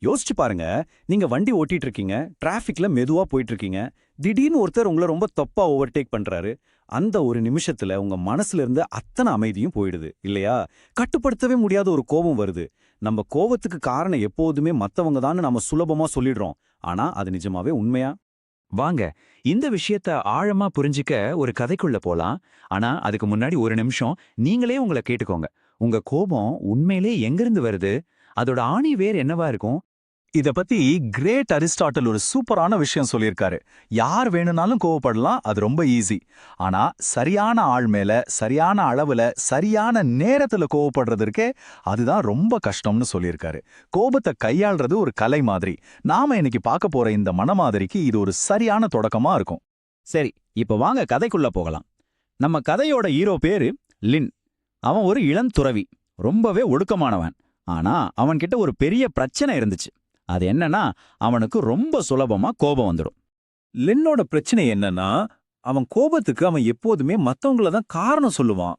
யோசிச்சு பாருங்க, நீங்க வண்டி ஓட்டிட்டு இருக்கீங்க, டிராஃபிக்ல மெதுவா போயிட்டு இருக்கீங்க, திடீர்னு ஒருத்தர் உங்களை ரொம்ப தப்பா ஓவர்டேக் பண்றாரு. அந்த ஒரு நிமிஷத்துல உங்க மனசுல இருந்து அத்தனை அமைதியும் போயிடுது இல்லையா? கட்டுப்படுத்தவே முடியாத ஒரு கோபம் வருது. நம்ம கோவத்துக்கு காரணம் எப்போதுமே மத்தவங்க தான் நாம சுலபமா சொல்லிடுறோம். ஆனா அது நிஜமாவே உண்மையா? வாங்க, இந்த விஷயத்த ஆழமா புரிஞ்சுக்க ஒரு கதைக்குள்ள போலாம். ஆனா அதுக்கு முன்னாடி ஒரு நிமிஷம் நீங்களே உங்களை கேட்டுக்கோங்க. உங்க கோபம் உண்மையிலே எங்கிருந்து வருது? அதோட ஆணி வேர் என்னவா இருக்கும்? இத பத்தி கிரேட் அரிஸ்டாட்டில் ஒரு சூப்பரான விஷயம் சொல்லியிருக்காரு. யார் வேணும்னாலும் கோவப்படலாம், அது ரொம்ப ஈஸி. ஆனா சரியான ஆள் மேல சரியான அளவுல சரியான நேரத்துல கோவப்படுறது இருக்கே, அதுதான் ரொம்ப கஷ்டம்னு சொல்லியிருக்காரு. கோபத்தை கையாள்றது ஒரு கலை மாதிரி. நாம இன்னைக்கு பார்க்க போற இந்த மனமாதிரிக்கு இது ஒரு சரியான தொடக்கமா இருக்கும். சரி, இப்ப வாங்க கதைக்குள்ள போகலாம். நம்ம கதையோட ஹீரோ பேரு லின். அவன் ஒரு இளம் துறவி, ரொம்பவே ஒடுக்கமானவன். ஆனா அவன்கிட்ட ஒரு பெரிய பிரச்சனை இருந்துச்சு. அது என்னன்னா, அவனுக்கு ரொம்ப சுலபமா கோபம் வந்துடும். லின்னோட பிரச்சனை என்னன்னா, அவன் கோபத்துக்கு அவன் எப்போதுமே மத்தவங்கள தான் காரணம் சொல்லுவான்.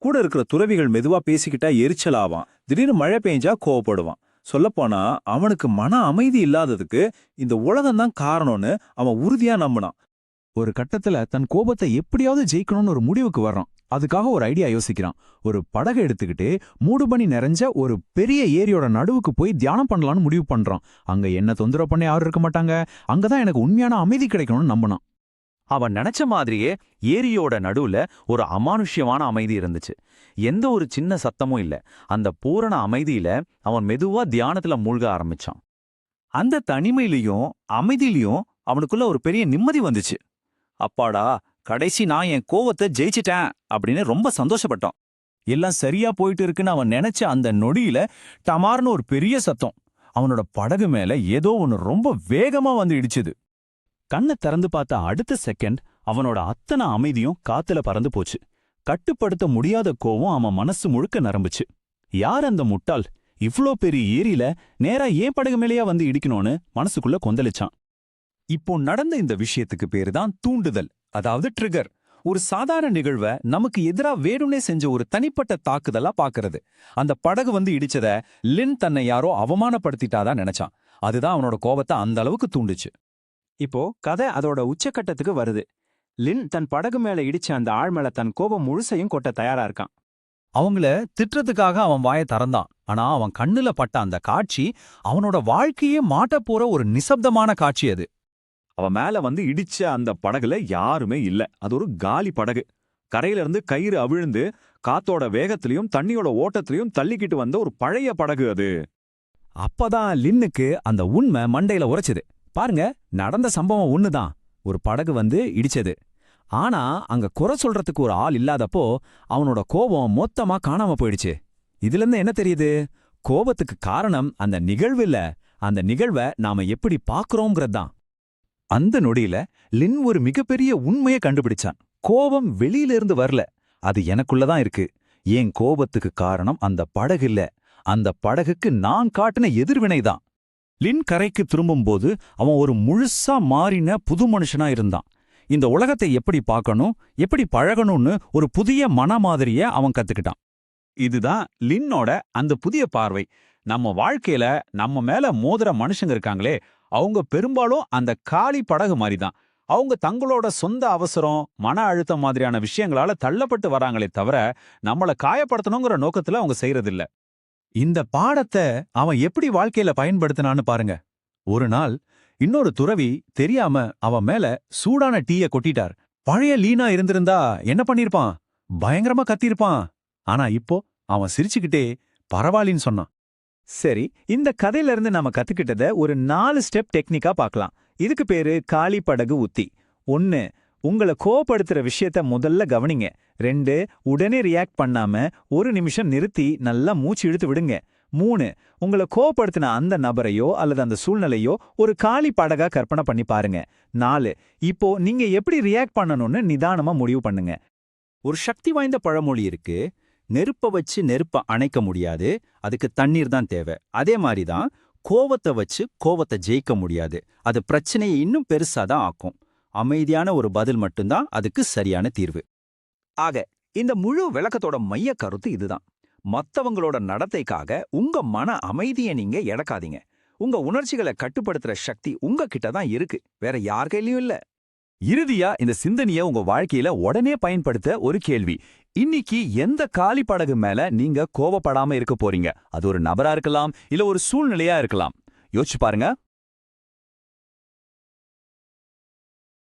கூட இருக்கிற துறவிகள் மெதுவா பேசிக்கிட்டா எரிச்சலாவான். திடீர்னு மழை பெஞ்சா கோவப்படுவான். சொல்லப்போனா அவனுக்கு மன அமைதி இல்லாததுக்கு இந்த உலகம் தான் காரணம்னு அவன் உறுதியா நம்பினான். ஒரு கட்டத்துல தன் கோபத்தை எப்படியாவது ஜெயிக்கணும்னு ஒரு முடிவுக்கு வர்றான். அதுக்காக ஒரு ஐடியா யோசிக்கிறான். ஒரு படகை எடுத்துக்கிட்டு மூடுபனி நிறைஞ்ச ஒரு பெரிய ஏரியோட நடுவுக்கு போய் தியானம் பண்ணலாம்னு முடிவு பண்றான். அங்க என்ன தொந்தரவு பண்ண யாரும் இருக்க மாட்டாங்க, அங்கதான் எனக்கு உண்மையான அமைதி கிடைக்கணும்னு நம்பினான். அவன் நினைச்ச மாதிரியே ஏரியோட நடுவுல ஒரு அமானுஷ்யமான அமைதி இருந்துச்சு. எந்த ஒரு சின்ன சத்தமும் இல்ல. அந்த பூரண அமைதியில அவன் மெதுவா தியானத்துல மூழ்க ஆரம்பிச்சான். அந்த தனிமையிலையும் அமைதியிலையும் அவனுக்குள்ள ஒரு பெரிய நிம்மதி வந்துச்சு. அப்பாடா, கடைசி நான் என் கோவத்தை ஜெயிச்சிட்டேன் அப்படின்னு ரொம்ப சந்தோஷப்பட்டான். எல்லாம் சரியா போயிட்டு இருக்குன்னு அவன் நினைச்ச அந்த நொடியில டமார்னு ஒரு பெரிய சத்தம். அவனோட படகு மேல ஏதோ ஒன்னு ரொம்ப வேகமா வந்து இடிச்சுது. கண்ணை திறந்து பார்த்த அடுத்த செகண்ட் அவனோட அத்தனை அமைதியும் காத்துல பறந்து போச்சு. கட்டுப்படுத்த முடியாத கோவம் அவன் மனசு முழுக்க நரம்புச்சு. யார் அந்த முட்டாள்? இவ்ளோ பெரிய ஏரியில நேரா ஏன் படகு மேலேயா வந்து இடிக்கணும்னு மனசுக்குள்ள கொந்தளிச்சான். இப்போ நடந்த இந்த விஷயத்துக்கு பேரு தான் தூண்டுதல், அதாவது ட்ரிகர். ஒரு சாதாரண நிகழ்வை நமக்கு எதிரா வேணும்னே செஞ்ச ஒரு தனிப்பட்ட தாக்குதலா பாக்குறது. அந்த படகு வந்து இடிச்சத லின் தன்னை யாரோ அவமானப்படுத்திட்டாதான் நினைச்சான். அதுதான் அவனோட கோபத்தை அந்த அளவுக்கு தூண்டுச்சு. இப்போ கதை அதோட உச்சக்கட்டத்துக்கு வருது. லின் தன் படகு மேல இடிச்ச அந்த ஆள் மேல தன் கோபம் முழுசையும் கொட்ட தயாரா இருக்கான். அவங்கள திட்டுறதுக்காக அவன் வாயை திறந்தான். ஆனா அவன் கண்ணுல பட்ட அந்த காட்சி அவனோட வாழ்க்கையே மாட்டப் போற ஒரு நிசப்தமான காட்சி அது. அவன் மேல வந்து இடிச்ச அந்த படகுல யாருமே இல்ல. அது ஒரு காலி படகு. கரையில இருந்து கயிறு அவிழ்ந்து காத்தோட வேகத்திலையும் தண்ணியோட ஓட்டத்திலையும் தள்ளிக்கிட்டு வந்த ஒரு பழைய படகு அது. அப்பதான் லின்னுக்கு அந்த உண்மை மண்டையில உரைச்சுது. பாருங்க, நடந்த சம்பவம் ஒண்ணுதான். ஒரு படகு வந்து இடிச்சது. ஆனா அங்க குறை சொல்றதுக்கு ஒரு ஆள் இல்லாதப்போ அவனோட கோபம் மொத்தமா காணாம போயிடுச்சு. இதுல இருந்து என்ன தெரியுது? கோபத்துக்கு காரணம் அந்த நிகழ்வு இல்ல, அந்த நிகழ்வை நாம எப்படி பாக்குறோம்ங்கிறதுதான். அந்த நொடியில லின் ஒரு மிகப்பெரிய உண்மையை கண்டுபிடிச்சான். கோபம் வெளியில இருந்து வரல, அது எனக்குள்ளதான் இருக்கு. என் கோபத்துக்கு காரணம் அந்த படகு இல்ல, அந்த படகுக்கு நான் காட்டின எதிர்வினைதான். லின் கரைக்கு திரும்பும்போது அவன் ஒரு முழுசா மாறின புது மனுஷனா இருந்தான். இந்த உலகத்தை எப்படி பார்க்கணும், எப்படி பழகணும்னு ஒரு புதிய மனமாதிரிய அவன் கத்துக்கிட்டான். இதுதான் லின்னோட அந்த புதிய பார்வை. நம்ம வாழ்க்கையில நம்ம மேல மோதுற மனுஷங்க இருக்காங்களே, அவங்க பெரும்பாலும் அந்த காலி படகு மாதிரிதான். அவங்க தங்களோட சொந்த அவசரம், மன அழுத்தம் மாதிரியான விஷயங்களால தள்ளப்பட்டு வராங்களே தவிர நம்மள காயப்படுத்தணுங்கிற நோக்கத்துல அவங்க செய்யறதில்ல. இந்த பாடத்தை அவன் எப்படி வாழ்க்கையில பயன்படுத்தினான்னு பாருங்க. ஒரு நாள் இன்னொரு துறவி தெரியாம அவன் மேல சூடான டீய கொட்டிட்டார். பழைய லீனா இருந்திருந்தா என்ன பண்ணிருப்பான்? பயங்கரமா கத்திருப்பான். ஆனா இப்போ அவன் சிரிச்சுக்கிட்டே பரவாயில்லைன்னு சொன்னான். சரி, இந்த கதையில இருந்து நாம கத்துக்கிட்டத ஒரு 4 ஸ்டெப் டெக்னிக்கா பார்க்கலாம். இதுக்கு பேரு காலி படகு உத்தி. 1. உங்களை கோவப்படுத்துற விஷயத்த முதல்ல கவனிங்க. 2. உடனே ரியாக்ட் பண்ணாம ஒரு நிமிஷம் நிறுத்தி நல்லா மூச்சு இழுத்து விடுங்க. 3. உங்களை கோவப்படுத்தின அந்த நபரையோ அல்லது அந்த சூழ்நிலையோ ஒரு காலி படகா கற்பனை பண்ணி பாருங்க. 4. இப்போ நீங்க எப்படி ரியாக்ட் பண்ணணும்னு நிதானமா முடிவு பண்ணுங்க. ஒரு சக்தி வாய்ந்த பழமொழி இருக்கு, நெருப்ப வச்சு நெருப்ப அணைக்க முடியாது, அதுக்கு தண்ணீர் தான் தேவை. அதே மாதிரிதான் கோவத்தை வச்சு கோவத்தை ஜெயிக்க முடியாது, அது பிரச்சனையை இன்னும் பெருசாதான் ஆக்கும். அமைதியான ஒரு பதில் மட்டும்தான் அதுக்கு சரியான தீர்வு. ஆக இந்த முழு விளக்கத்தோட மைய கருத்து இதுதான். மத்தவங்களோட நடத்தைக்காக உங்க மன அமைதியை நீங்க இழக்காதீங்க. உங்க உணர்ச்சிகளை கட்டுப்படுத்துற சக்தி உங்ககிட்ட தான் இருக்கு, வேற யார் கையிலயும் இல்ல. இறுதியா இந்த சிந்தனைய உங்க வாழ்க்கையில உடனே பயன்படுத்த ஒரு கேள்வி. இன்னைக்கு எந்த காலி படகு மேல நீங்க கோவப்படாம இருக்க போறீங்க? அது ஒரு நபரா இருக்கலாம், இல்ல ஒரு சூழ்நிலையா இருக்கலாம். யோசிச்சு பாருங்க.